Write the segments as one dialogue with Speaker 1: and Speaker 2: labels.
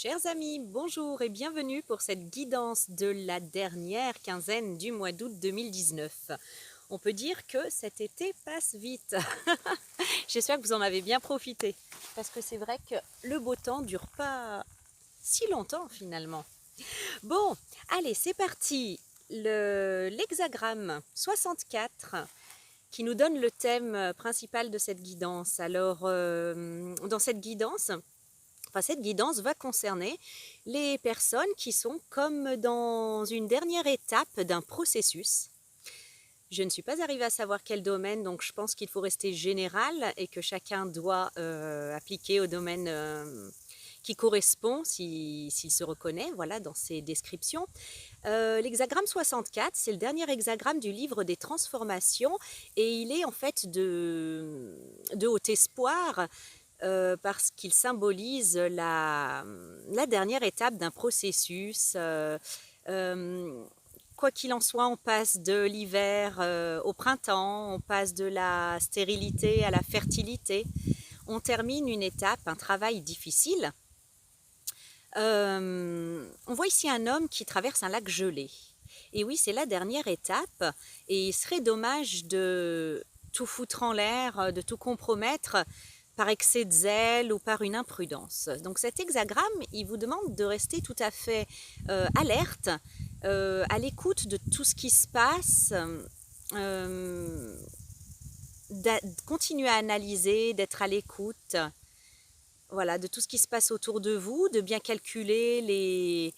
Speaker 1: Chers amis, bonjour et bienvenue pour cette guidance de la dernière quinzaine du mois d'août 2019. On peut dire que cet été passe vite. J'espère que vous en avez bien profité parce que c'est vrai que le beau temps dure pas si longtemps finalement. Bon, allez, c'est parti. L'hexagramme 64 qui nous donne le thème principal de cette guidance. Alors, dans cette guidance, cette guidance va concerner les personnes qui sont comme dans une dernière étape d'un processus. Je ne suis pas arrivée à savoir quel domaine, donc je pense qu'il faut rester général et que chacun doit appliquer au domaine qui correspond s'il se reconnaît, voilà, dans ces descriptions. L'hexagramme 64, c'est le dernier hexagramme du livre des transformations et il est en fait de haut espoir parce qu'il symbolise la dernière étape d'un processus. Quoi qu'il en soit, on passe de l'hiver au printemps, on passe de la stérilité à la fertilité. On termine une étape, un travail difficile. On voit ici un homme qui traverse un lac gelé. Et oui, c'est la dernière étape. Et il serait dommage de tout foutre en l'air, de tout compromettre par excès de zèle ou par une imprudence. Donc cet hexagramme, il vous demande de rester tout à fait alerte, à l'écoute de tout ce qui se passe, continuer à analyser, d'être à l'écoute, voilà, de tout ce qui se passe autour de vous, de bien calculer les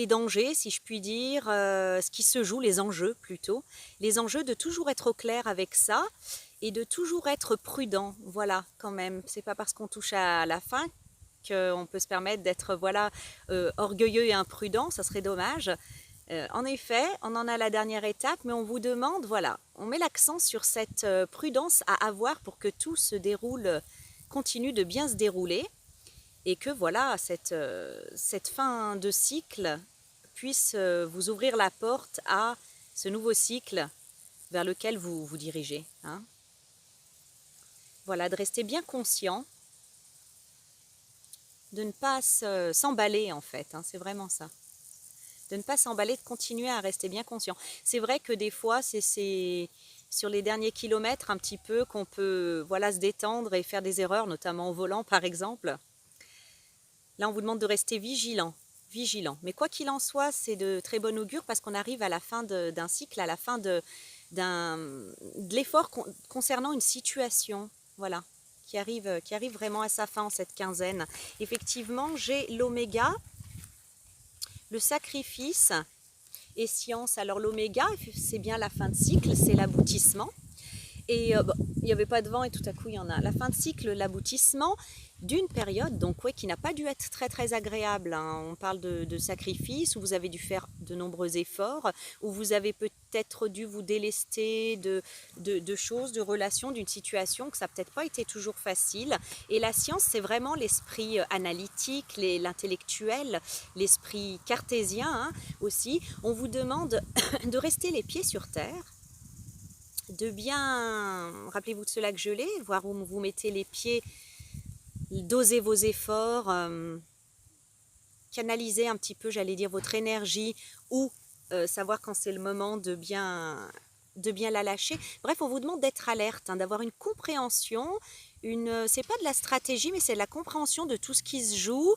Speaker 1: dangers, si je puis dire, ce qui se joue, les enjeux plutôt. Les enjeux, de toujours être au clair avec ça et de toujours être prudent, voilà, quand même. C'est pas parce qu'on touche à la fin qu'on peut se permettre d'être, voilà, orgueilleux et imprudent, ça serait dommage. En effet, on en a la dernière étape, mais on vous demande, voilà, on met l'accent sur cette prudence à avoir pour que tout se déroule, continue de bien se dérouler et que voilà, cette fin de cycle puisse vous ouvrir la porte à ce nouveau cycle vers lequel vous vous dirigez. Hein. Voilà, de rester bien conscient, de ne pas s'emballer en fait, hein, c'est vraiment ça. De ne pas s'emballer, de continuer à rester bien conscient. C'est vrai que des fois, c'est sur les derniers kilomètres un petit peu qu'on peut voilà, se détendre et faire des erreurs, notamment au volant par exemple. Là, on vous demande de rester vigilant. Mais quoi qu'il en soit, c'est de très bon augure parce qu'on arrive à la fin d'un cycle, à la fin de l'effort concernant une situation, voilà, qui arrive vraiment à sa fin en cette quinzaine. Effectivement, j'ai l'oméga, le sacrifice et science. Alors l'oméga, c'est bien la fin de cycle, c'est l'aboutissement. Et il n'y avait pas de vent et tout à coup il y en a. La fin de cycle, l'aboutissement d'une période donc qui n'a pas dû être très très agréable. Hein. On parle de sacrifice où vous avez dû faire de nombreux efforts, où vous avez peut-être dû vous délester de choses, de relations, d'une situation que ça n'a peut-être pas été toujours facile. Et la science, c'est vraiment l'esprit analytique, l'intellectuel, l'esprit cartésien hein, aussi. On vous demande de rester les pieds sur terre, de bien, rappelez-vous de ce lac gelé, voir où vous mettez les pieds, doser vos efforts, canaliser un petit peu, j'allais dire, votre énergie ou savoir quand c'est le moment de bien la lâcher. Bref, on vous demande d'être alerte, hein, d'avoir une compréhension, c'est pas de la stratégie, mais c'est de la compréhension de tout ce qui se joue,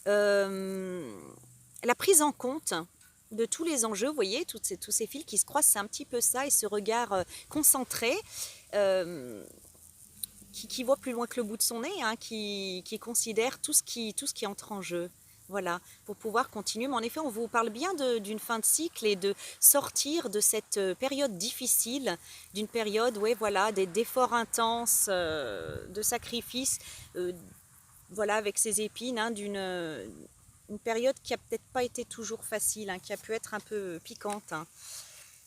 Speaker 1: la prise en compte de tous les enjeux, vous voyez, tous ces fils qui se croisent, c'est un petit peu ça, et ce regard concentré, qui voit plus loin que le bout de son nez, hein, qui considère tout ce qui entre en jeu. Voilà, pour pouvoir continuer. Mais en effet, on vous parle bien d'une fin de cycle et de sortir de cette période difficile, d'une période, ouais, voilà, d'efforts intenses, de sacrifices, voilà, avec ses épines, hein, une période qui a peut-être pas été toujours facile, hein, qui a pu être un peu piquante. Hein.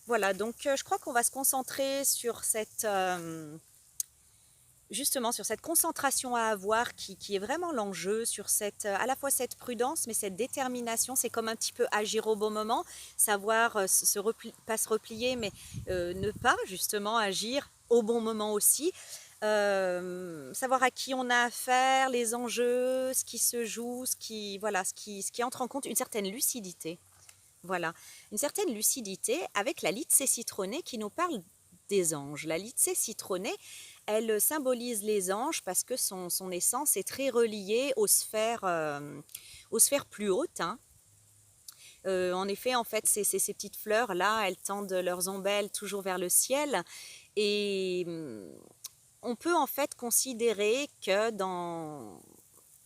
Speaker 1: Voilà, donc je crois qu'on va se concentrer sur justement sur cette concentration à avoir qui est vraiment l'enjeu, sur à la fois cette prudence, mais cette détermination. C'est comme un petit peu agir au bon moment, savoir pas se replier, mais ne pas justement agir au bon moment aussi. savoir à qui on a affaire, les enjeux, ce qui se joue, voilà, ce qui entre en compte, une certaine lucidité. Voilà, une certaine lucidité avec la Litsé citronnée qui nous parle des anges. La Litsé citronnée, elle symbolise les anges parce que son essence est très reliée aux sphères plus hautes, hein. En effet, en fait, ces petites fleurs-là, elles tendent leurs ombelles toujours vers le ciel. Et on peut en fait considérer que dans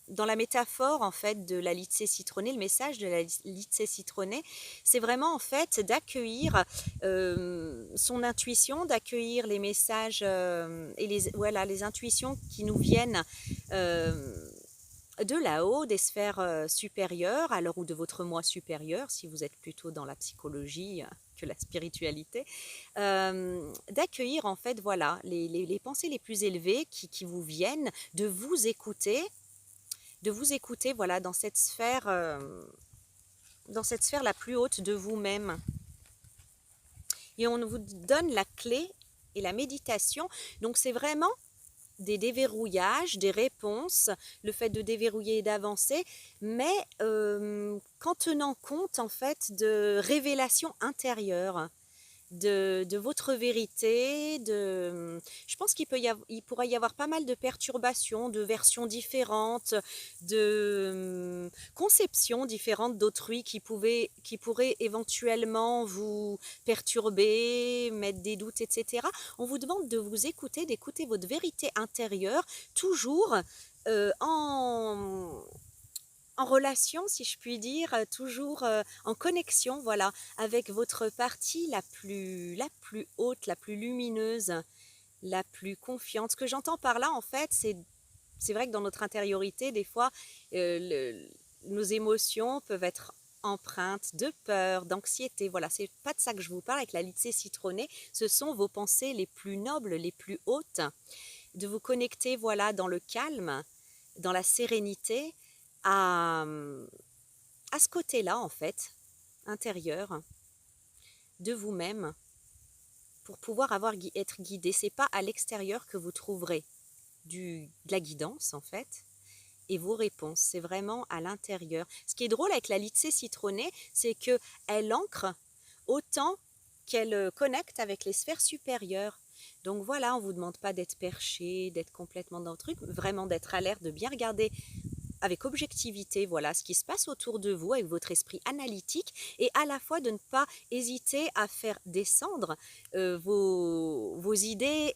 Speaker 1: la métaphore en fait de la Litsé citronnée, le message de la Litsé citronnée, c'est vraiment en fait d'accueillir son intuition, d'accueillir les messages et les intuitions qui nous viennent de là-haut, des sphères supérieures, alors ou de votre moi supérieur, si vous êtes plutôt dans la psychologie que la spiritualité, d'accueillir en fait voilà les pensées les plus élevées qui vous viennent, de vous écouter voilà dans cette sphère la plus haute de vous-même. Et on vous donne la clé et la méditation. Donc c'est vraiment des déverrouillages, des réponses, le fait de déverrouiller et d'avancer, mais qu'en tenant compte en fait de révélations intérieures, de votre vérité, je pense il pourrait y avoir pas mal de perturbations, de versions différentes, de conceptions différentes d'autrui qui pourraient éventuellement vous perturber, mettre des doutes, etc. On vous demande de vous écouter, d'écouter votre vérité intérieure, toujours en relation, si je puis dire, toujours en connexion, voilà, avec votre partie la plus haute, la plus lumineuse, la plus confiante. Ce que j'entends par là, en fait, c'est vrai que dans notre intériorité, des fois, nos émotions peuvent être empreintes de peur, d'anxiété. Voilà, c'est pas de ça que je vous parle avec la Litsé citronnée. Ce sont vos pensées les plus nobles, les plus hautes. De vous connecter, voilà, dans le calme, dans la sérénité, à ce côté-là, en fait, intérieur, de vous-même, pour pouvoir être guidé. C'est pas à l'extérieur que vous trouverez de la guidance, en fait, et vos réponses. C'est vraiment à l'intérieur. Ce qui est drôle avec la Litsé citronnée, c'est qu'elle ancre autant qu'elle connecte avec les sphères supérieures. Donc voilà, on ne vous demande pas d'être perché, d'être complètement dans le truc, vraiment d'être alerte, de bien regarder avec objectivité, voilà, ce qui se passe autour de vous, avec votre esprit analytique, et à la fois de ne pas hésiter à faire descendre vos idées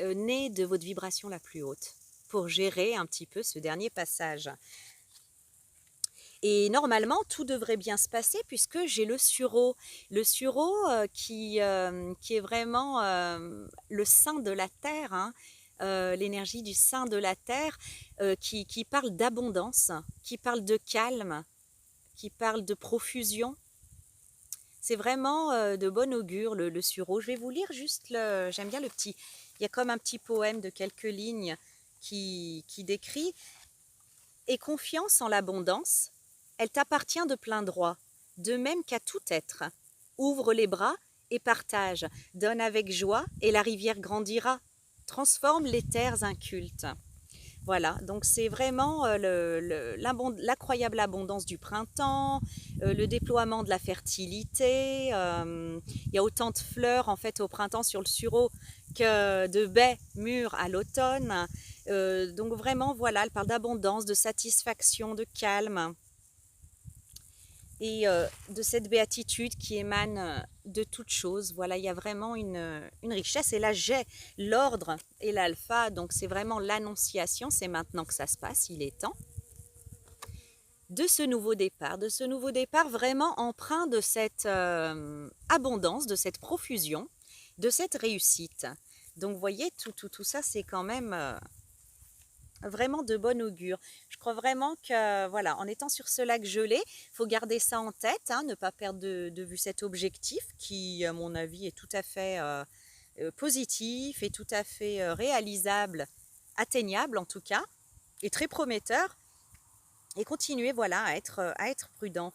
Speaker 1: nées de votre vibration la plus haute, pour gérer un petit peu ce dernier passage. Et normalement, tout devrait bien se passer puisque j'ai le sureau. Le sureau qui est vraiment le sein de la terre, hein, l'énergie du sein de la terre, qui parle d'abondance, qui parle de calme, qui parle de profusion. C'est vraiment de bon augure le sureau. Je vais vous lire juste j'aime bien le petit. Il y a comme un petit poème de quelques lignes qui décrit « Aie confiance en l'abondance, elle t'appartient de plein droit, de même qu'à tout être. Ouvre les bras et partage, donne avec joie et la rivière grandira. Transforme les terres incultes. » Voilà, donc c'est vraiment l'incroyable abondance du printemps, le déploiement de la fertilité. Il y a autant de fleurs en fait au printemps sur le sureau que de baies mûres à l'automne. Donc vraiment, voilà, elle parle d'abondance, de satisfaction, de calme et de cette béatitude qui émane de toute chose. Voilà, il y a vraiment une richesse. Et là, j'ai l'ordre et l'alpha, donc c'est vraiment l'annonciation. C'est maintenant que ça se passe, il est temps. De ce nouveau départ vraiment empreint de cette abondance, de cette profusion, de cette réussite. Donc, vous voyez, tout ça, c'est quand même vraiment de bon augure. Je crois vraiment que, voilà, en étant sur ce lac gelé, il faut garder ça en tête, hein, ne pas perdre de vue cet objectif qui, à mon avis, est tout à fait positif et tout à fait réalisable, atteignable en tout cas, et très prometteur. Et continuer, voilà, à être prudent.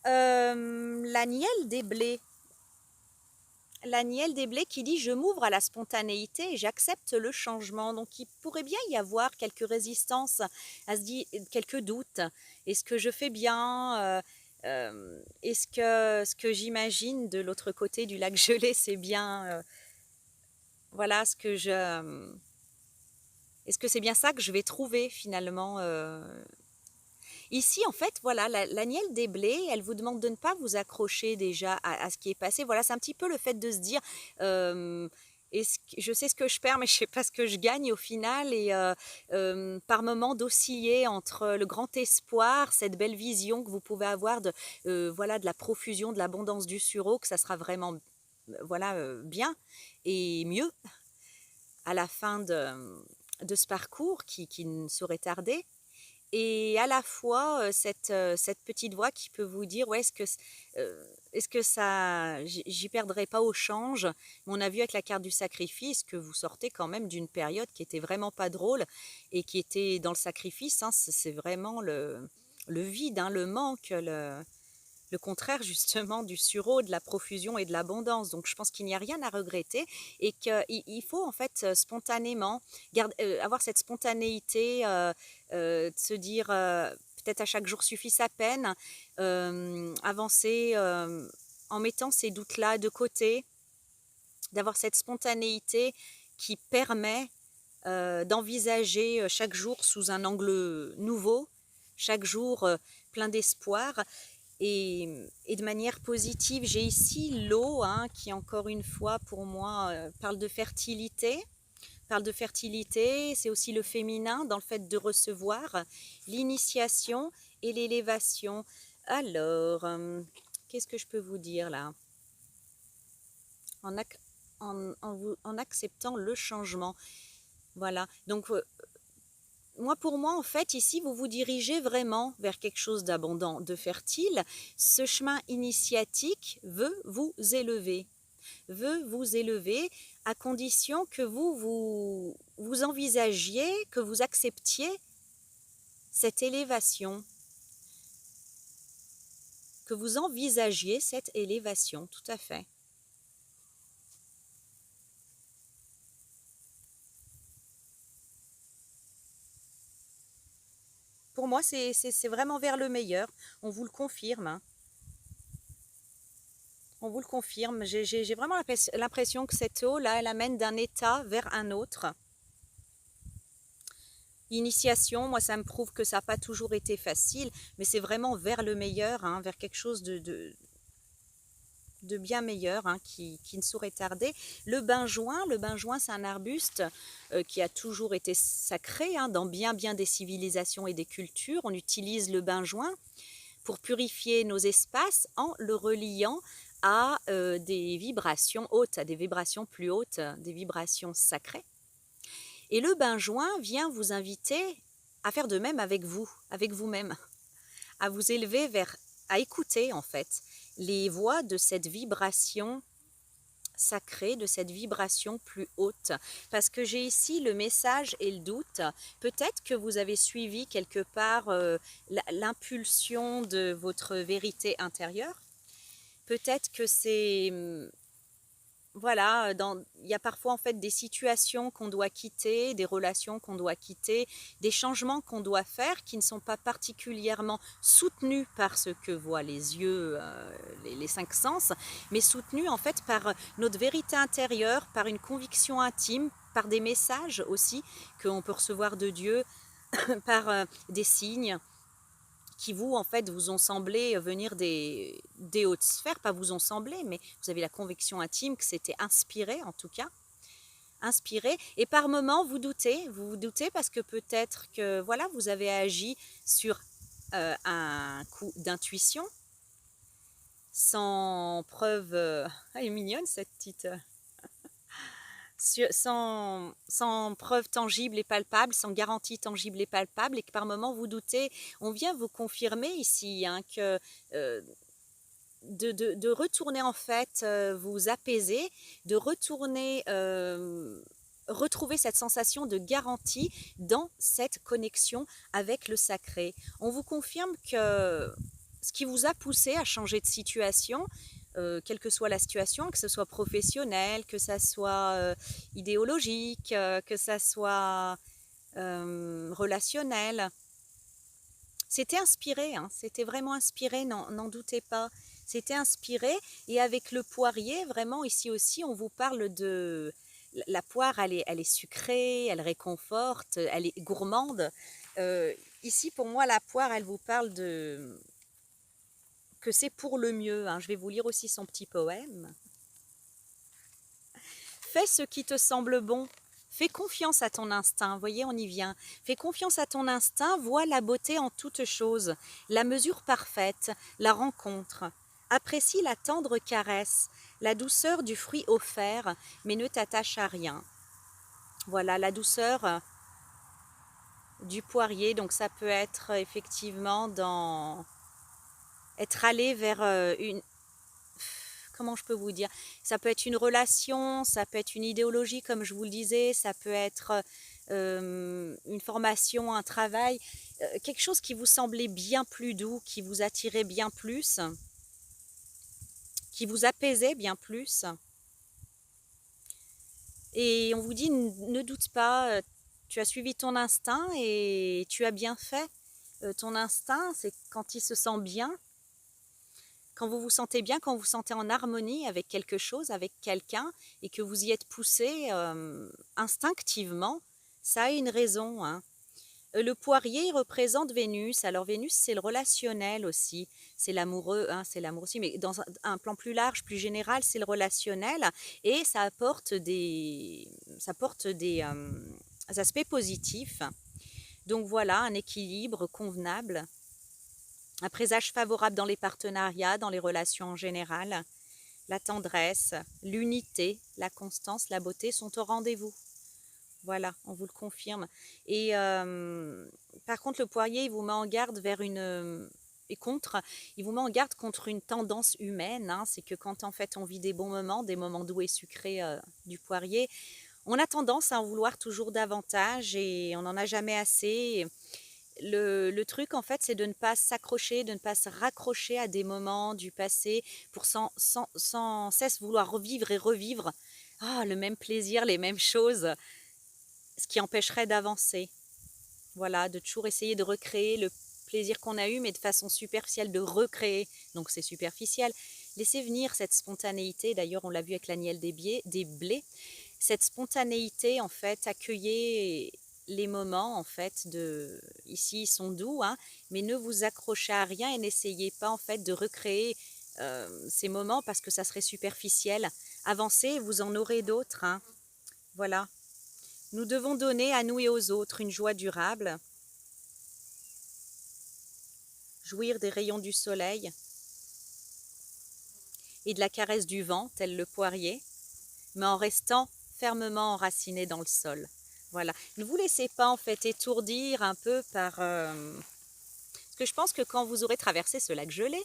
Speaker 1: La nielle des blés. l'Aniel des Blés qui dit « Je m'ouvre à la spontanéité et j'accepte le changement ». Donc, il pourrait bien y avoir quelques résistances, à se dire, quelques doutes. Est-ce que je fais bien est-ce que ce que j'imagine de l'autre côté du lac gelé, c'est bien voilà, est-ce que c'est bien ça que je vais trouver finalement Ici, en fait, voilà, l'Aniel des Blés, elle vous demande de ne pas vous accrocher déjà à ce qui est passé. Voilà, c'est un petit peu le fait de se dire, je sais ce que je perds, mais je sais pas ce que je gagne au final. Et par moments d'osciller entre le grand espoir, cette belle vision que vous pouvez avoir voilà, de la profusion, de l'abondance du sureau, que ça sera vraiment voilà, bien et mieux à la fin de ce parcours qui ne saurait tarder. Et à la fois, cette petite voix qui peut vous dire, ouais, est-ce que ça, j'y perdrai pas au change? Mais on a vu avec la carte du sacrifice que vous sortez quand même d'une période qui était vraiment pas drôle et qui était dans le sacrifice, hein, c'est vraiment le vide, hein, le manque, le contraire justement du sureau, de la profusion et de l'abondance. Donc je pense qu'il n'y a rien à regretter et qu'il faut en fait spontanément avoir cette spontanéité, de se dire peut-être à chaque jour suffit sa peine, avancer en mettant ces doutes-là de côté, d'avoir cette spontanéité qui permet d'envisager chaque jour sous un angle nouveau, chaque jour plein d'espoir. Et de manière positive, j'ai ici l'eau, hein, qui encore une fois pour moi parle de fertilité. C'est aussi le féminin dans le fait de recevoir, l'initiation et l'élévation. Alors, qu'est-ce que je peux vous dire là? En acceptant le changement. Voilà, donc pour moi, en fait, ici, vous vous dirigez vraiment vers quelque chose d'abondant, de fertile. Ce chemin initiatique veut vous élever à condition que vous envisagiez, que vous acceptiez cette élévation, tout à fait. Pour moi, c'est vraiment vers le meilleur. On vous le confirme, hein. On vous le confirme. J'ai vraiment l'impression que cette eau-là, elle amène d'un état vers un autre. Initiation, moi, ça me prouve que ça n'a pas toujours été facile, mais c'est vraiment vers le meilleur, hein, vers quelque chose de bien meilleur, hein, qui ne saurait tarder. Le benjoin, c'est un arbuste qui a toujours été sacré, hein, dans bien des civilisations et des cultures. On utilise le benjoin pour purifier nos espaces en le reliant à des vibrations hautes, à des vibrations plus hautes, des vibrations sacrées. Et le benjoin vient vous inviter à faire de même avec vous-même, à vous élever à écouter en fait les voix de cette vibration sacrée, de cette vibration plus haute. Parce que j'ai ici le message et le doute. Peut-être que vous avez suivi quelque part l'impulsion de votre vérité intérieure. Peut-être que c'est... Voilà, il y a parfois en fait des situations qu'on doit quitter, des relations qu'on doit quitter, des changements qu'on doit faire qui ne sont pas particulièrement soutenus par ce que voient les yeux, les cinq sens, mais soutenus en fait par notre vérité intérieure, par une conviction intime, par des messages aussi qu'on peut recevoir de Dieu, par des signes qui en fait, vous ont semblé venir des hautes sphères, pas vous ont semblé, mais vous avez la conviction intime que c'était inspiré, en tout cas, inspiré. Et par moments, vous vous doutez parce que peut-être que, voilà, vous avez agi sur un coup d'intuition, sans preuve... elle est mignonne, cette petite... sans preuve tangible et palpable, sans garantie tangible et palpable, et que par moments vous doutez, on vient vous confirmer ici, hein, que de retourner en fait, vous apaiser, de retourner retrouver cette sensation de garantie dans cette connexion avec le sacré. On vous confirme que ce qui vous a poussé à changer de situation, quelle que soit la situation, que ce soit professionnel, que ça soit idéologique, que ça soit relationnel. C'était inspiré, hein, c'était vraiment inspiré, n'en doutez pas. C'était inspiré, et avec le poirier, vraiment ici aussi, on vous parle de... La poire, elle est sucrée, elle réconforte, elle est gourmande. Ici, pour moi, la poire, elle vous parle de... que c'est pour le mieux, hein. Je vais vous lire aussi son petit poème. Fais ce qui te semble bon. Fais confiance à ton instinct. Vous voyez, on y vient. Fais confiance à ton instinct. Vois la beauté en toutes choses, la mesure parfaite, la rencontre. Apprécie la tendre caresse, la douceur du fruit offert, mais ne t'attache à rien. Voilà, la douceur du poirier. Donc ça peut être effectivement être allé vers une... Comment je peux vous dire? Ça peut être une relation, ça peut être une idéologie, comme je vous le disais, ça peut être une formation, un travail, quelque chose qui vous semblait bien plus doux, qui vous attirait bien plus, qui vous apaisait bien plus. Et on vous dit, ne doute pas, tu as suivi ton instinct et tu as bien fait. Ton instinct, c'est quand il se sent bien, quand vous vous sentez bien, quand vous vous sentez en harmonie avec quelque chose, avec quelqu'un, et que vous y êtes poussé instinctivement, ça a une raison, hein. Le poirier représente Vénus. Alors Vénus, c'est le relationnel aussi, c'est l'amoureux, hein, c'est l'amour aussi, mais dans un plan plus large, plus général, c'est le relationnel, et ça apporte des aspects positifs. Donc voilà, un équilibre convenable. Un présage favorable dans les partenariats, dans les relations en général. La tendresse, l'unité, la constance, la beauté sont au rendez-vous. Voilà, on vous le confirme. Et par contre, le poirier, il vous met en garde vers il vous met en garde contre une tendance humaine. Hein, c'est que quand en fait on vit des bons moments, des moments doux et sucrés du poirier, on a tendance à en vouloir toujours davantage et on n'en a jamais assez. Le truc, en fait, c'est de ne pas s'accrocher, de ne pas se raccrocher à des moments du passé pour sans cesse vouloir revivre et revivre le même plaisir, les mêmes choses, ce qui empêcherait d'avancer. Voilà, de toujours essayer de recréer le plaisir qu'on a eu, mais de façon superficielle, de recréer. Donc c'est superficiel. Laissez venir cette spontanéité. D'ailleurs, on l'a vu avec l'agnelle des blés. Cette spontanéité, en fait, accueillez les moments, en fait, ici, ils sont doux, hein, mais ne vous accrochez à rien et n'essayez pas, en fait, de recréer ces moments parce que ça serait superficiel. Avancez, vous en aurez d'autres, hein. Voilà. Nous devons donner à nous et aux autres une joie durable, jouir des rayons du soleil et de la caresse du vent, tel le poirier, mais en restant fermement enraciné dans le sol. Voilà. Ne vous laissez pas en fait étourdir un peu par... Parce que je pense que quand vous aurez traversé ce lac gelé,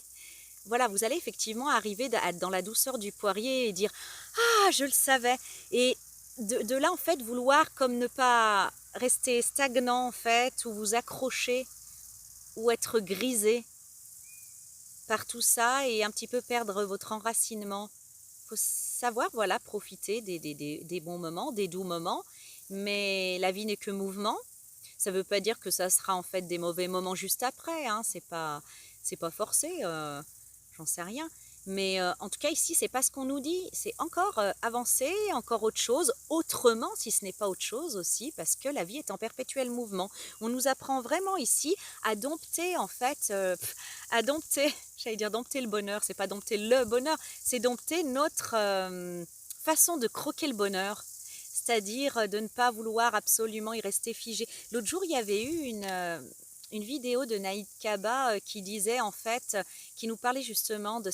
Speaker 1: voilà, vous allez effectivement arriver dans la douceur du poirier et dire « Ah, je le savais !» Et de là, en fait, vouloir comme ne pas rester stagnant, en fait, ou vous accrocher, ou être grisé par tout ça et un petit peu perdre votre enracinement. Il faut savoir, voilà, profiter des bons moments, des doux moments, mais la vie n'est que mouvement. Ça ne veut pas dire que ça sera en fait des mauvais moments juste après, hein. C'est pas forcé, j'en sais rien. Mais en tout cas ici, c'est pas ce qu'on nous dit, c'est encore avancer, encore autre chose, autrement si ce n'est pas autre chose aussi, parce que la vie est en perpétuel mouvement. On nous apprend vraiment ici à dompter en fait, à dompter, j'allais dire dompter le bonheur, c'est pas dompter le bonheur, c'est dompter notre façon de croquer le bonheur. C'est-à-dire de ne pas vouloir absolument y rester figé. L'autre jour, il y avait eu une vidéo de Naïd Kaba qui disait en fait, qui nous parlait justement de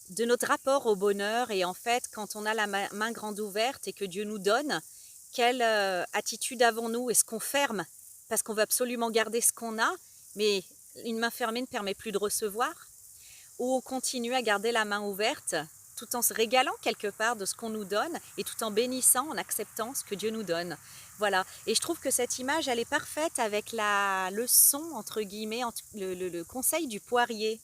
Speaker 1: de notre rapport au bonheur et en fait, quand on a la main grande ouverte et que Dieu nous donne, quelle attitude avons-nous? Est-ce qu'on ferme parce qu'on veut absolument garder ce qu'on a, mais une main fermée ne permet plus de recevoir? Ou on continue à garder la main ouverte tout en se régalant quelque part de ce qu'on nous donne et tout en bénissant, en acceptant ce que Dieu nous donne. Voilà. Et je trouve que cette image, elle est parfaite avec la leçon, entre guillemets, le conseil du poirier.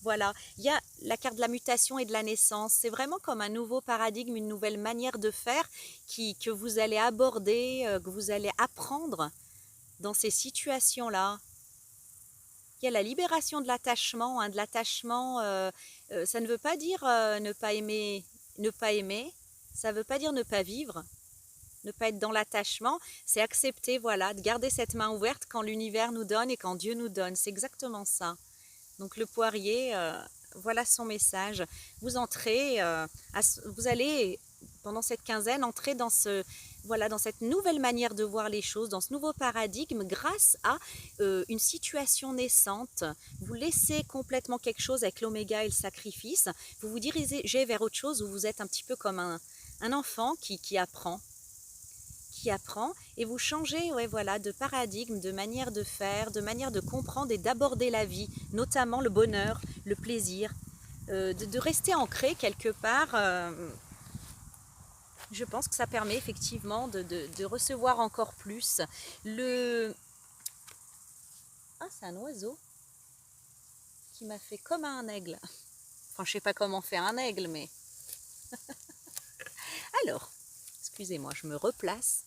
Speaker 1: Voilà, il y a la carte de la mutation et de la naissance. C'est vraiment comme un nouveau paradigme, une nouvelle manière de faire que vous allez aborder, que vous allez apprendre dans ces situations-là. Il y a la libération de l'attachement. Hein, de l'attachement, ça ne veut pas dire ne pas aimer, ne pas aimer. Ça ne veut pas dire ne pas vivre, ne pas être dans l'attachement. C'est accepter, voilà, de garder cette main ouverte quand l'univers nous donne et quand Dieu nous donne. C'est exactement ça. Donc le poirier, voilà son message. Vous entrez, vous allez pendant cette quinzaine entrer dans voilà, dans cette nouvelle manière de voir les choses, dans ce nouveau paradigme, grâce à une situation naissante. Vous laissez complètement quelque chose avec l'oméga et le sacrifice. Vous vous dirigez vers autre chose où vous êtes un petit peu comme un enfant qui apprend et vous changez, ouais, voilà, de paradigme, de manière de faire, de manière de comprendre et d'aborder la vie, notamment le bonheur, le plaisir, de rester ancré quelque part. Je pense que ça permet effectivement de recevoir encore plus. Ah, c'est un oiseau qui m'a fait comme un aigle. Enfin, je sais pas comment faire un aigle, mais... Alors, excusez-moi, je me replace.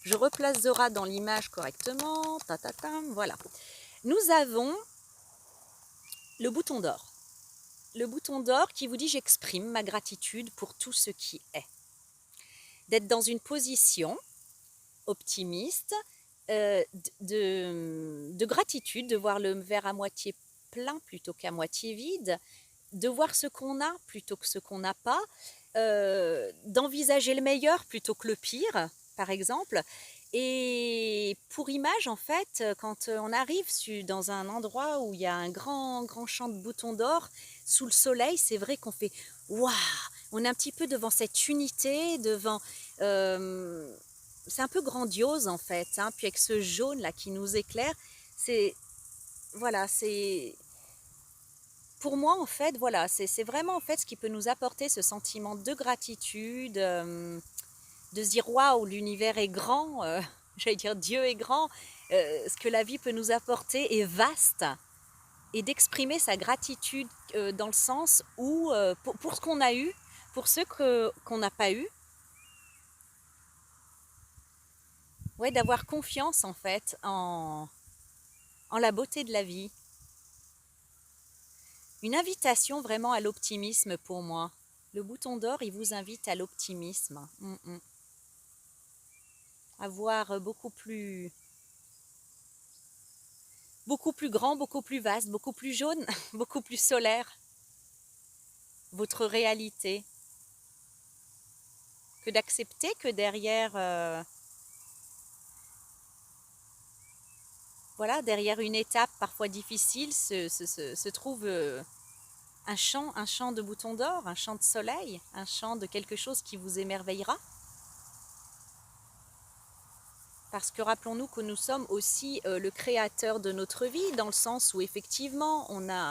Speaker 1: Je replace Zora dans l'image correctement. Voilà. Nous avons le bouton d'or. Le bouton d'or qui vous dit j'exprime ma gratitude pour tout ce qui est. D'être dans une position optimiste, de gratitude, de voir le verre à moitié plein plutôt qu'à moitié vide, de voir ce qu'on a plutôt que ce qu'on n'a pas, d'envisager le meilleur plutôt que le pire, par exemple. Et pour image, en fait, quand on arrive dans un endroit où il y a un grand, grand champ de boutons d'or, sous le soleil, c'est vrai qu'on fait « waouh !» On est un petit peu devant cette unité, devant... c'est un peu grandiose, en fait. Hein, puis avec ce jaune-là qui nous éclaire, c'est... Voilà, c'est... Pour moi, en fait, voilà, c'est vraiment en fait ce qui peut nous apporter ce sentiment de gratitude, de se dire waouh, l'univers est grand, j'allais dire Dieu est grand, ce que la vie peut nous apporter est vaste, et d'exprimer sa gratitude dans le sens où pour ce qu'on a eu, pour ceux qu'on n'a pas eu, ouais, d'avoir confiance en fait en la beauté de la vie. Une invitation vraiment à l'optimisme pour moi. Le bouton d'or, il vous invite à l'optimisme. À voir beaucoup plus grand, beaucoup plus vaste, beaucoup plus jaune, beaucoup plus solaire, votre réalité. Que d'accepter que derrière, voilà, derrière une étape parfois difficile se trouve un champ de boutons d'or, un champ de soleil, un champ de quelque chose qui vous émerveillera. Parce que rappelons-nous que nous sommes aussi le créateur de notre vie, dans le sens où effectivement,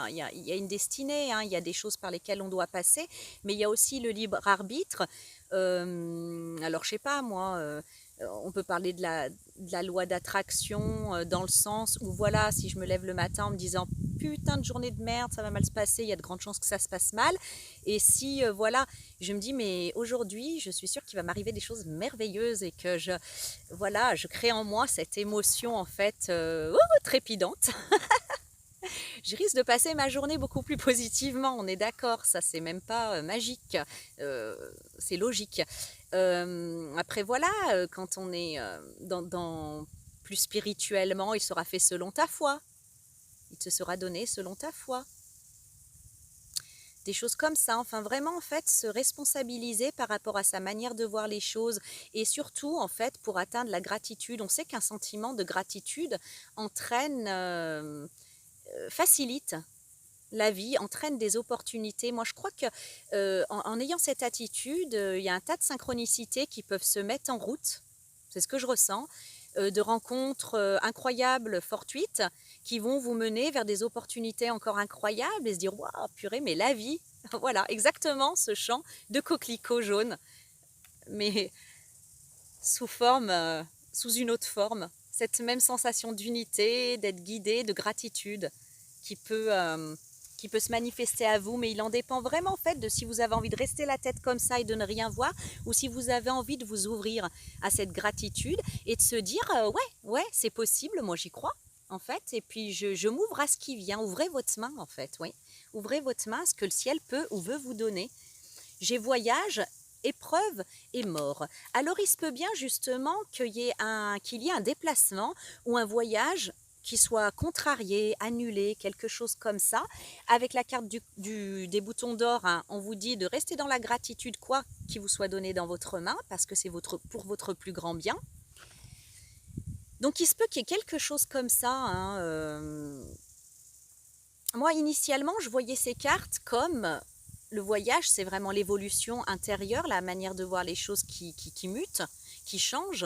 Speaker 1: il y a une destinée, hein, il y a des choses par lesquelles on doit passer, mais il y a aussi le libre arbitre. Alors, je sais pas, moi, on peut parler de la loi d'attraction dans le sens où, voilà, si je me lève le matin en me disant putain de journée de merde, ça va mal se passer, il y a de grandes chances que ça se passe mal. Et si, voilà, je me dis, mais aujourd'hui, je suis sûre qu'il va m'arriver des choses merveilleuses et que voilà, je crée en moi cette émotion en fait trépidante. Je risque de passer ma journée beaucoup plus positivement, on est d'accord, ça c'est même pas magique, c'est logique. Après voilà, quand on est plus spirituellement, il sera fait selon ta foi, il te sera donné selon ta foi. Des choses comme ça, enfin vraiment en fait se responsabiliser par rapport à sa manière de voir les choses et surtout en fait pour atteindre la gratitude. On sait qu'un sentiment de gratitude facilite la vie, entraîne des opportunités. Moi je crois que en ayant cette attitude, il y a un tas de synchronicités qui peuvent se mettre en route, c'est ce que je ressens, de rencontres incroyables, fortuites, qui vont vous mener vers des opportunités encore incroyables et se dire waouh, purée, mais la vie, voilà, exactement ce champ de coquelicots jaunes, mais sous une autre forme. Cette même sensation d'unité, d'être guidé, de gratitude qui peut qui peut se manifester à vous, mais il en dépend vraiment en fait de si vous avez envie de rester la tête comme ça et de ne rien voir, ou si vous avez envie de vous ouvrir à cette gratitude et de se dire ouais, c'est possible, moi j'y crois en fait, et puis je m'ouvre à ce qui vient. Ouvrez votre main en fait, oui. Ouvrez votre main à ce que le ciel peut ou veut vous donner. J'ai voyage, épreuve et mort. Alors il se peut bien justement qu'il y ait un déplacement ou un voyage qui soit contrarié, annulé, quelque chose comme ça. Avec la carte des boutons d'or, hein, on vous dit de rester dans la gratitude, quoi qu'il vous soit donné dans votre main, parce que c'est pour votre plus grand bien. Donc il se peut qu'il y ait quelque chose comme ça. Hein, Moi, initialement, je voyais ces cartes comme le voyage, c'est vraiment l'évolution intérieure, la manière de voir les choses qui mutent, qui changent.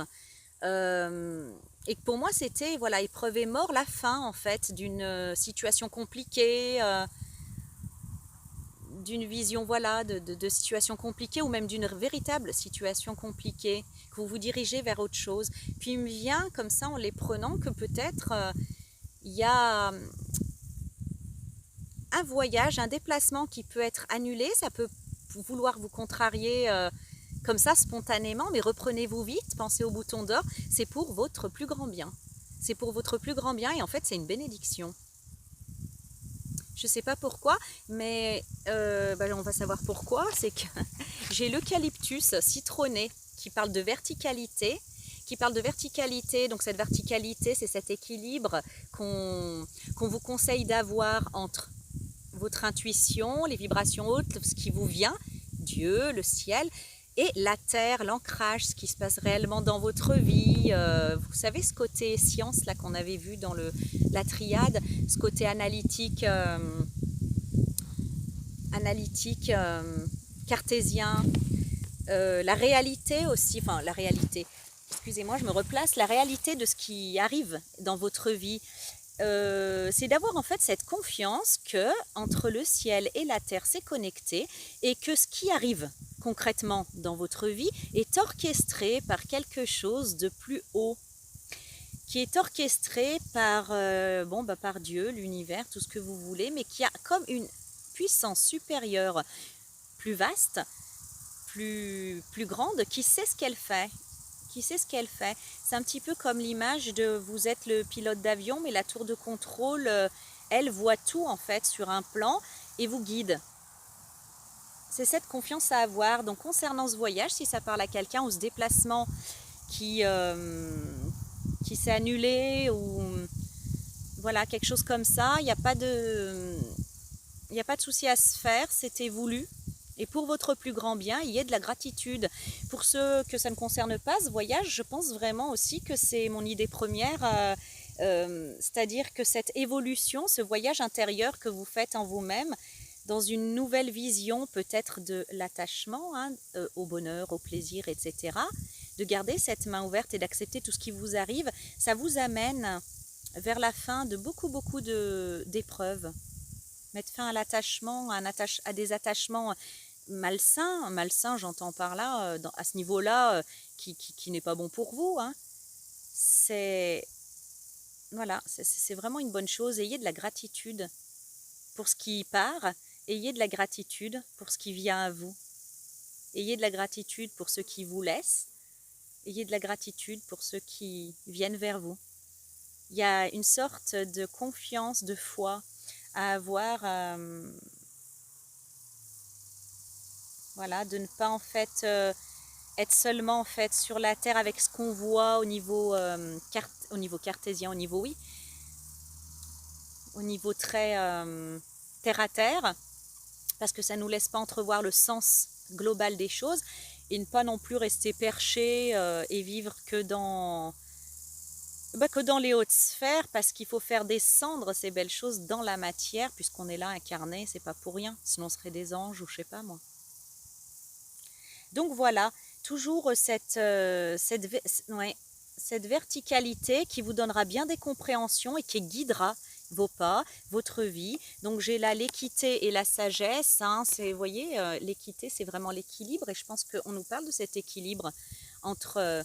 Speaker 1: Et pour moi, c'était voilà, épreuve et mort, la fin en fait d'une situation compliquée, d'une vision voilà, de situation compliquée ou même d'une véritable situation compliquée, que vous vous dirigez vers autre chose. Puis il me vient comme ça en les prenant que peut-être il y a un voyage, un déplacement qui peut être annulé, ça peut vouloir vous contrarier comme ça spontanément, mais reprenez-vous vite, pensez au bouton d'or, c'est pour votre plus grand bien. C'est pour votre plus grand bien et en fait c'est une bénédiction. Je ne sais pas pourquoi, mais on va savoir pourquoi, c'est que j'ai l'eucalyptus citronné qui parle de verticalité, donc cette verticalité, c'est cet équilibre qu'on vous conseille d'avoir entre votre intuition, les vibrations hautes, ce qui vous vient, Dieu, le ciel, et la terre, l'ancrage, ce qui se passe réellement dans votre vie. Vous savez, ce côté science là qu'on avait vu dans la triade, ce côté analytique, cartésien, la réalité aussi, enfin la réalité, excusez-moi, je me replace, la réalité de ce qui arrive dans votre vie. C'est d'avoir en fait cette confiance que entre le ciel et la terre c'est connecté et que ce qui arrive concrètement dans votre vie est orchestré par quelque chose de plus haut, qui est orchestré par, par Dieu, l'univers, tout ce que vous voulez, mais qui a comme une puissance supérieure, plus vaste, plus grande, qui sait ce qu'elle fait. C'est un petit peu comme l'image de vous êtes le pilote d'avion, mais la tour de contrôle, elle voit tout en fait sur un plan et vous guide. C'est cette confiance à avoir. Donc concernant ce voyage, si ça parle à quelqu'un ou ce déplacement qui s'est annulé ou voilà quelque chose comme ça, il n'y a pas de souci à se faire, c'était voulu. Et pour votre plus grand bien, il y a de la gratitude. Pour ceux que ça ne concerne pas, ce voyage, je pense vraiment aussi que c'est mon idée première, c'est-à-dire que cette évolution, ce voyage intérieur que vous faites en vous-même, dans une nouvelle vision peut-être de l'attachement au bonheur, au plaisir, etc., de garder cette main ouverte et d'accepter tout ce qui vous arrive, ça vous amène vers la fin de beaucoup d'épreuves. Mettre fin à l'attachement, à des attachements malsains, j'entends par là, à ce niveau-là, qui n'est pas bon pour vous. Hein. C'est vraiment une bonne chose. Ayez de la gratitude pour ce qui part, ayez de la gratitude pour ce qui vient à vous. Ayez de la gratitude pour ceux qui vous laissent, ayez de la gratitude pour ceux qui viennent vers vous. Il y a une sorte de confiance, de foi à avoir, de ne pas en fait être seulement en fait sur la terre avec ce qu'on voit au niveau cartésien, au niveau très terre à terre, parce que ça nous laisse pas entrevoir le sens global des choses et ne pas non plus rester perché et vivre que dans les hautes sphères, parce qu'il faut faire descendre ces belles choses dans la matière, puisqu'on est là incarné, c'est pas pour rien, sinon on serait des anges ou je sais pas moi. Donc voilà, toujours cette verticalité qui vous donnera bien des compréhensions et qui guidera vos pas, votre vie. Donc j'ai là l'équité et la sagesse. Vous voyez, l'équité, c'est vraiment l'équilibre, et je pense qu'on nous parle de cet équilibre entre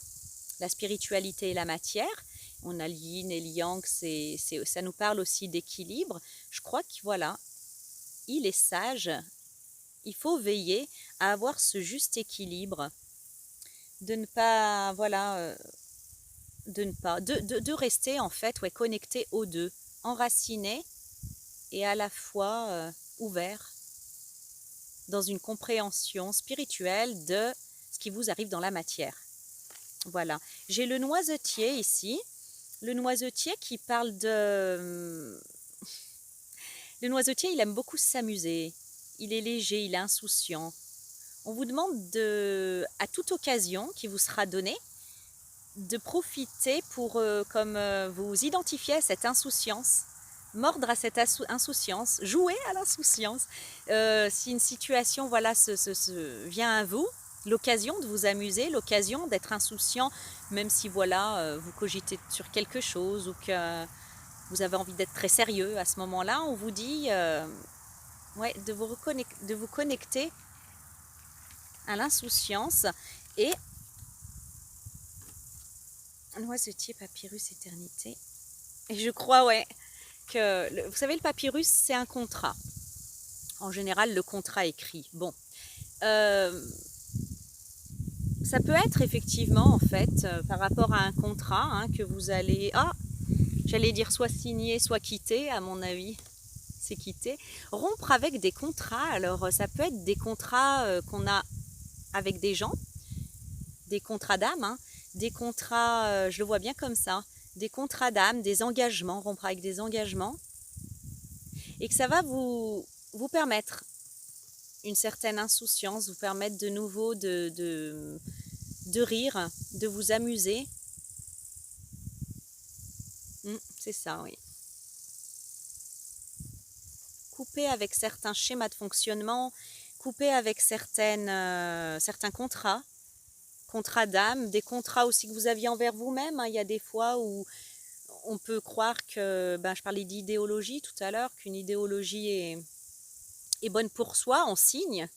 Speaker 1: la spiritualité et la matière. On a le yin et le yang, ça nous parle aussi d'équilibre. Je crois que voilà, il est sage, il faut veiller à avoir ce juste équilibre, de ne pas, voilà, de rester en fait, ouais, connecté aux deux, enraciné et à la fois ouvert dans une compréhension spirituelle de ce qui vous arrive dans la matière. Voilà. J'ai le noisetier ici. Le noisetier qui parle de... Le noisetier, il aime beaucoup s'amuser. Il est léger, il est insouciant. On vous demande à toute occasion qui vous sera donnée, de profiter pour, vous identifier à cette insouciance, mordre à cette insouciance, jouer à l'insouciance. Si une situation, voilà, vient à vous, l'occasion de vous amuser, l'occasion d'être insouciant, même si, voilà, vous cogitez sur quelque chose ou que vous avez envie d'être très sérieux à ce moment-là, on vous dit ouais, de vous connecter à l'insouciance et noisetier, papyrus, éternité. Et je crois, ouais, que, vous savez, le papyrus, c'est un contrat. En général, le contrat écrit. Bon. Ça peut être effectivement, en fait, par rapport à un contrat, hein, que vous allez... j'allais dire soit signer, soit quitter, à mon avis. C'est quitter. Rompre avec des contrats. Alors, ça peut être des contrats qu'on a avec des gens, des contrats d'âme, hein, des contrats, je le vois bien comme ça, des contrats d'âme, des engagements, rompre avec des engagements, et que ça va vous permettre une certaine insouciance, vous permettre de nouveau de rire, de vous amuser. C'est ça, oui. Couper avec certains schémas de fonctionnement, couper avec certains contrats d'âme, des contrats aussi que vous aviez envers vous-même. Il y a des fois où on peut croire que, je parlais d'idéologie tout à l'heure, qu'une idéologie est bonne pour soi, on signe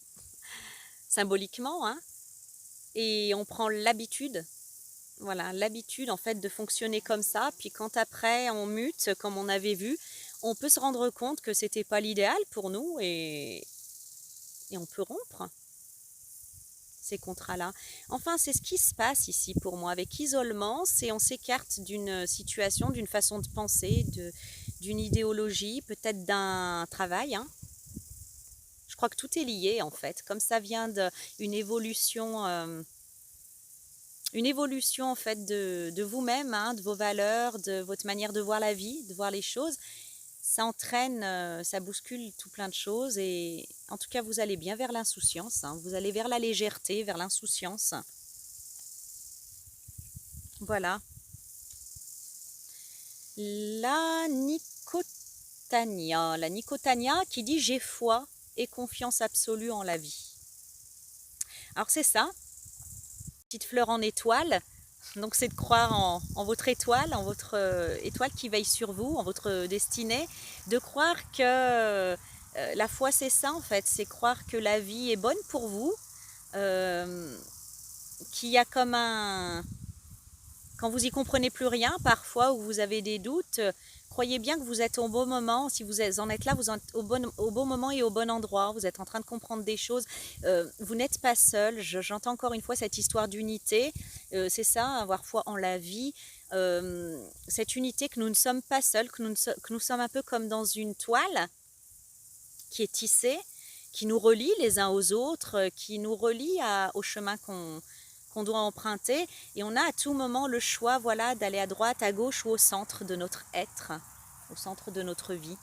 Speaker 1: symboliquement, hein, et on prend l'habitude, voilà, l'habitude en fait de fonctionner comme ça, puis quand après on mute, comme on avait vu, on peut se rendre compte que c'était pas l'idéal pour nous et on peut rompre ces contrats-là. Enfin, c'est ce qui se passe ici pour moi. Avec isolement, on s'écarte d'une situation, d'une façon de penser, d'une idéologie, peut-être d'un travail. Hein. Je crois que tout est lié en fait. Comme ça vient d'une évolution, en fait de vous-même, hein, de vos valeurs, de votre manière de voir la vie, de voir les choses. Ça entraîne, ça bouscule tout plein de choses et en tout cas vous allez bien vers l'insouciance, hein. Vous allez vers la légèreté, vers l'insouciance. Voilà. La Nicotania qui dit j'ai foi et confiance absolue en la vie. Alors c'est ça, petite fleur en étoile. Donc c'est de croire en votre étoile, en votre étoile qui veille sur vous, en votre destinée, de croire que la foi c'est ça en fait, c'est croire que la vie est bonne pour vous, qu'il y a comme quand vous y comprenez plus rien parfois ou vous avez des doutes, croyez bien que vous êtes au bon moment. Si vous en êtes là, vous êtes au bon moment et au bon endroit. Vous êtes en train de comprendre des choses. Vous n'êtes pas seul. J'entends encore une fois cette histoire d'unité. C'est ça, avoir foi en la vie. Cette unité que nous ne sommes pas seuls, que nous sommes un peu comme dans une toile qui est tissée, qui nous relie les uns aux autres, qui nous relie au chemin qu'on doit emprunter, et on a à tout moment le choix, voilà, d'aller à droite, à gauche ou au centre de notre être, au centre de notre vie.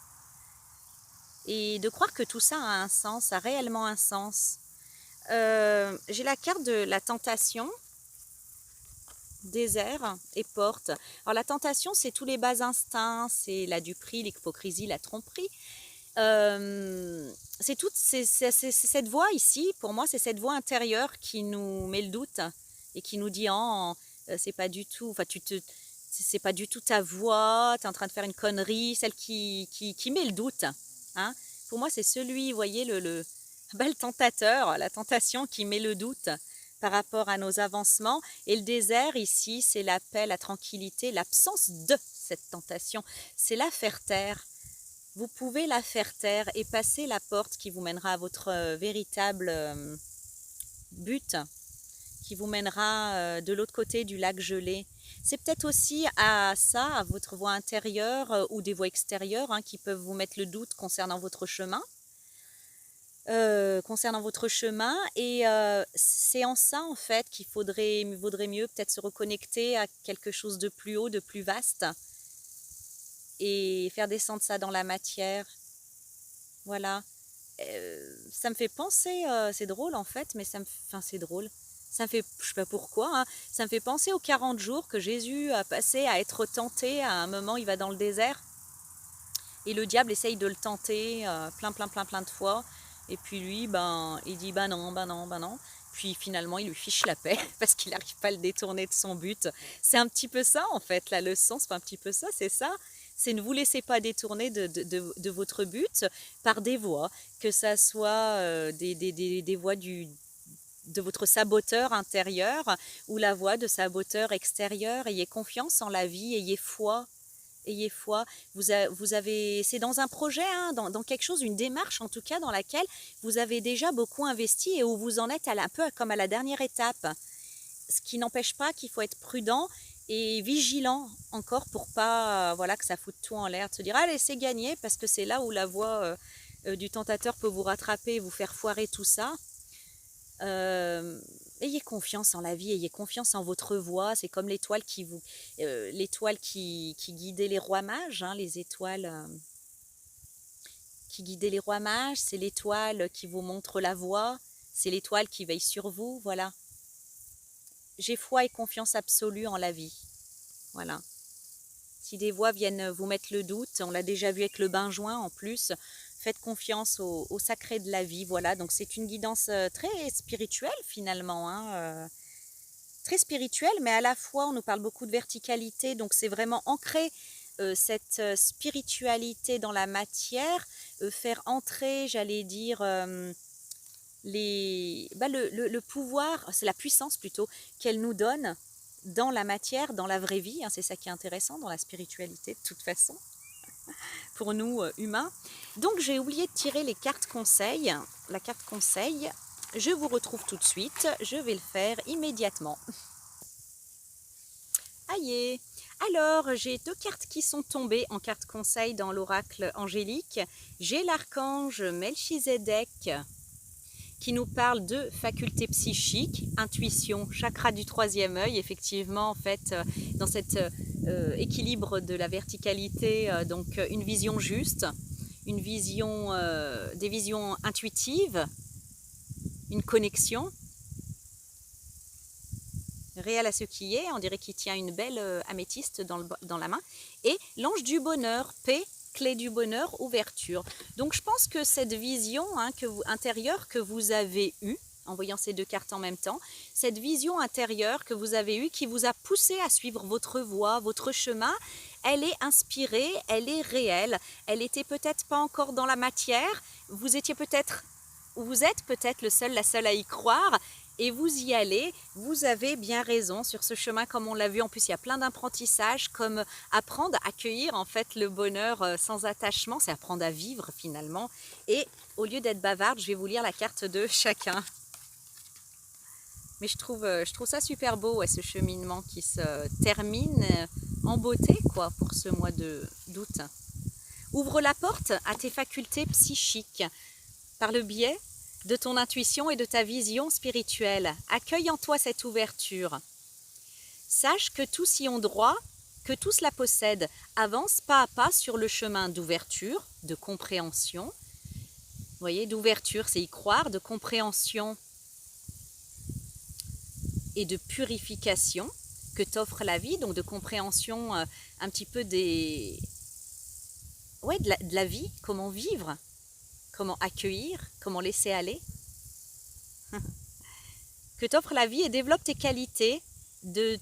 Speaker 1: Et de croire que tout ça a un sens, a réellement un sens. J'ai la carte de la tentation, désert et porte. Alors la tentation, c'est tous les bas instincts, c'est la duperie, l'hypocrisie, la tromperie. C'est cette voix ici, pour moi, c'est cette voix intérieure qui nous met le doute et qui nous dit c'est pas du tout, enfin c'est pas du tout ta voix, tu es en train de faire une connerie, celle qui met le doute. Hein. Pour moi, c'est celui, vous voyez, le tentateur, la tentation qui met le doute par rapport à nos avancements. Et le désert ici, c'est la paix, la tranquillité, l'absence de cette tentation. C'est la faire taire. vous pouvez la faire taire et passer la porte qui vous mènera à votre véritable but, qui vous mènera de l'autre côté du lac gelé. C'est peut-être aussi à ça, à votre voie intérieure ou des voies extérieures qui peuvent vous mettre le doute concernant votre chemin. Et c'est en ça en fait qu'il vaudrait mieux peut-être se reconnecter à quelque chose de plus haut, de plus vaste et faire descendre ça dans la matière. Voilà. Ça me fait penser, c'est drôle en fait, mais c'est drôle. Ça me fait, je sais pas pourquoi, ça me fait penser aux 40 jours que Jésus a passé à être tenté. À un moment, il va dans le désert et le diable essaye de le tenter plein de fois. Et puis lui, il dit non. Puis finalement, il lui fiche la paix parce qu'il n'arrive pas à le détourner de son but. C'est un petit peu ça en fait, la leçon, c'est pas un petit peu ça, c'est ça. C'est ne vous laissez pas détourner de votre but par des voies, que ça soit des voies de votre saboteur intérieur ou la voie de saboteur extérieur. Ayez confiance en la vie, ayez foi. Ayez foi. Vous avez, c'est dans un projet, dans quelque chose, une démarche en tout cas dans laquelle vous avez déjà beaucoup investi et où vous en êtes un peu comme à la dernière étape. Ce qui n'empêche pas qu'il faut être prudent et vigilant encore pour pas que ça foute tout en l'air, de se dire allez c'est gagné, parce que c'est là où la voie du tentateur peut vous rattraper et vous faire foirer tout ça. Ayez confiance en la vie, ayez confiance en votre voie. C'est comme l'étoile qui guidait les rois mages, les étoiles qui guidaient les rois mages, c'est l'étoile qui vous montre la voie, c'est l'étoile qui veille sur vous, voilà. J'ai foi et confiance absolue en la vie, voilà. Si des voix viennent vous mettre le doute, on l'a déjà vu avec le bain-joint en plus, faites confiance au sacré de la vie, voilà. Donc c'est une guidance très spirituelle finalement, très spirituelle, mais à la fois on nous parle beaucoup de verticalité, donc c'est vraiment ancrer cette spiritualité dans la matière, faire entrer, j'allais dire, le pouvoir, c'est la puissance plutôt, qu'elle nous donne dans la matière, dans la vraie vie, c'est ça qui est intéressant dans la spiritualité de toute façon, pour nous humains. Donc j'ai oublié de tirer les cartes conseils, la carte conseil, je vous retrouve tout de suite, je vais le faire immédiatement. Aïe. Alors, j'ai 2 cartes qui sont tombées en carte conseil dans l'oracle angélique. J'ai l'archange Melchizedek qui nous parle de facultés psychiques, intuition, chakra du 3e œil, effectivement, en fait, dans cet équilibre de la verticalité, donc une vision juste, une vision, des visions intuitives, une connexion réel à ce qui est, on dirait qu'il tient une belle améthyste dans la main, et l'ange du bonheur, paix, clé du bonheur, ouverture. Donc je pense que cette vision intérieure que vous avez eue, en voyant ces 2 cartes en même temps, cette vision intérieure que vous avez eue, qui vous a poussé à suivre votre voie, votre chemin, elle est inspirée, elle est réelle, elle n'était peut-être pas encore dans la matière, vous êtes peut-être la seule à y croire, et vous y allez, vous avez bien raison sur ce chemin, comme on l'a vu. En plus, il y a plein d'apprentissages, comme apprendre à accueillir en fait le bonheur sans attachement, c'est apprendre à vivre finalement. Et au lieu d'être bavarde, je vais vous lire la carte de chacun. Mais je trouve ça super beau, ce cheminement qui se termine en beauté, quoi, pour ce mois d'août. Ouvre la porte à tes facultés psychiques par le biais de ton intuition et de ta vision spirituelle. Accueille en toi cette ouverture. Sache que tous y ont droit, que tous la possèdent. Avance pas à pas sur le chemin d'ouverture, de compréhension. Vous voyez, d'ouverture, c'est y croire, de compréhension et de purification que t'offre la vie, donc de compréhension un petit peu de la vie, comment vivre, comment accueillir, comment laisser aller, que t'offre la vie, et développe les qualités de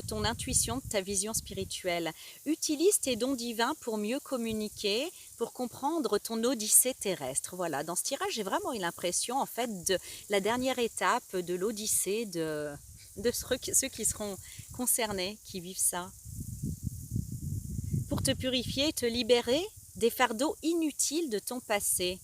Speaker 1: ton intuition, de ta vision spirituelle. Utilise tes dons divins pour mieux communiquer, pour comprendre ton odyssée terrestre. Voilà, dans ce tirage, j'ai vraiment eu l'impression en fait de la dernière étape de l'odyssée de ceux qui seront concernés, qui vivent ça. Pour te purifier, te libérer des fardeaux inutiles de ton passé.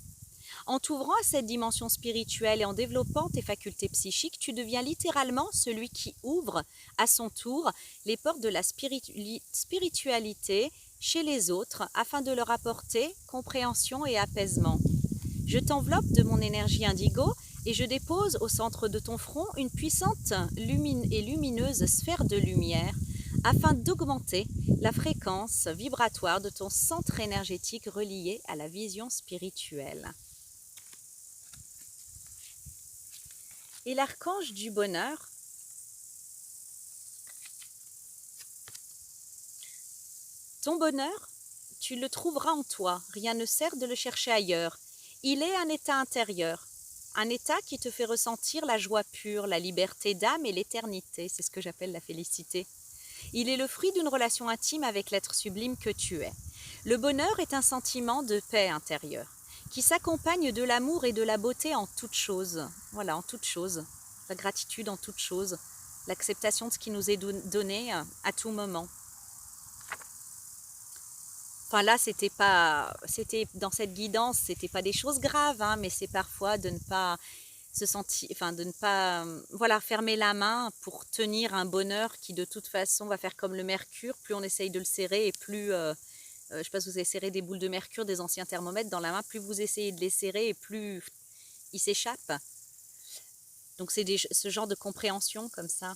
Speaker 1: En t'ouvrant à cette dimension spirituelle et en développant tes facultés psychiques, tu deviens littéralement celui qui ouvre à son tour les portes de la spiritualité chez les autres afin de leur apporter compréhension et apaisement. Je t'enveloppe de mon énergie indigo et je dépose au centre de ton front une puissante et lumineuse sphère de lumière afin d'augmenter la fréquence vibratoire de ton centre énergétique relié à la vision spirituelle. Et l'archange du bonheur, ton bonheur, tu le trouveras en toi, rien ne sert de le chercher ailleurs. Il est un état intérieur, un état qui te fait ressentir la joie pure, la liberté d'âme et l'éternité, c'est ce que j'appelle la félicité. Il est le fruit d'une relation intime avec l'être sublime que tu es. Le bonheur est un sentiment de paix intérieure, qui s'accompagne de l'amour et de la beauté en toute chose. Voilà, en toute chose. La gratitude en toute chose. L'acceptation de ce qui nous est donné à tout moment. Enfin là, c'était dans cette guidance, c'était pas des choses graves, hein, mais c'est parfois de ne pas se sentir, enfin de ne pas, voilà, fermer la main pour tenir un bonheur qui de toute façon va faire comme le mercure. Plus on essaye de le serrer et plus, je sais pas si vous avez serré des boules de mercure, des anciens thermomètres dans la main, plus vous essayez de les serrer et plus ils s'échappent. Donc c'est ce genre de compréhension comme ça.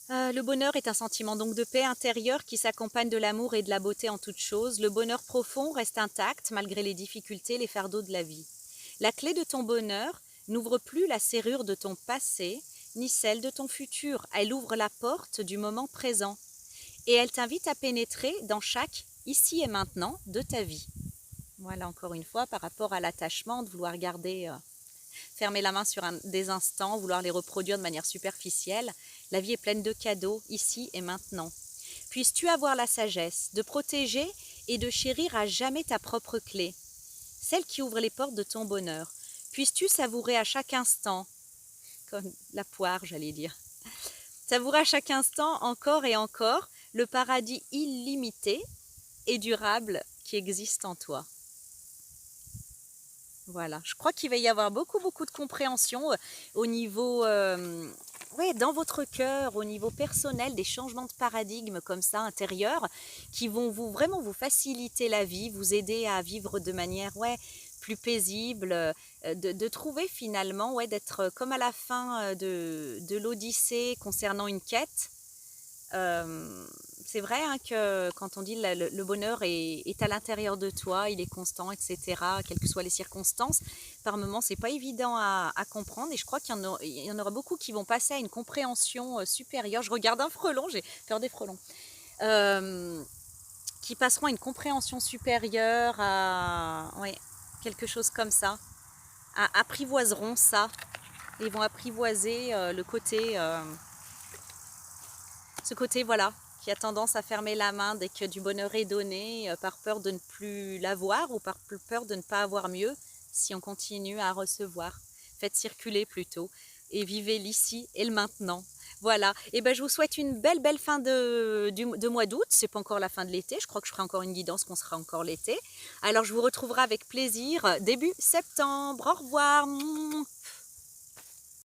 Speaker 1: Le bonheur est un sentiment donc de paix intérieure qui s'accompagne de l'amour et de la beauté en toute chose. Le bonheur profond reste intact malgré les difficultés, les fardeaux de la vie. La clé de ton bonheur n'ouvre plus la serrure de ton passé, ni celle de ton futur. Elle ouvre la porte du moment présent. Et elle t'invite à pénétrer dans chaque ici et maintenant de ta vie. Voilà, encore une fois, par rapport à l'attachement, de vouloir garder... fermer la main sur des instants, vouloir les reproduire de manière superficielle. La vie est pleine de cadeaux, ici et maintenant. Puisses-tu avoir la sagesse de protéger et de chérir à jamais ta propre clé, celle qui ouvre les portes de ton bonheur. Puisses-tu savourer à chaque instant, comme la poire, j'allais dire, savourer à chaque instant, encore et encore, le paradis illimité et durable qui existe en toi. Voilà, je crois qu'il va y avoir beaucoup de compréhension au niveau, dans votre cœur, au niveau personnel, des changements de paradigme comme ça, intérieurs, qui vont vraiment vous faciliter la vie, vous aider à vivre de manière plus paisible, de trouver finalement, d'être comme à la fin de l'Odyssée concernant une quête. C'est vrai que quand on dit le bonheur est à l'intérieur de toi, il est constant, etc., quelles que soient les circonstances, par moments c'est pas évident à comprendre et je crois qu'il y en aura beaucoup qui vont passer à une compréhension supérieure. Je regarde un frelon, j'ai peur des frelons, qui passeront à une compréhension supérieure, à quelque chose comme ça, apprivoiseront ça et vont apprivoiser le côté... ce côté, voilà, qui a tendance à fermer la main dès que du bonheur est donné, par peur de ne plus l'avoir ou par peur de ne pas avoir mieux si on continue à recevoir. Faites circuler plutôt et vivez l'ici et le maintenant. Voilà, et ben je vous souhaite une belle fin de mois d'août. C'est pas encore la fin de l'été, je crois que je ferai encore une guidance qu'on sera encore l'été. Alors je vous retrouverai avec plaisir début septembre. Au revoir.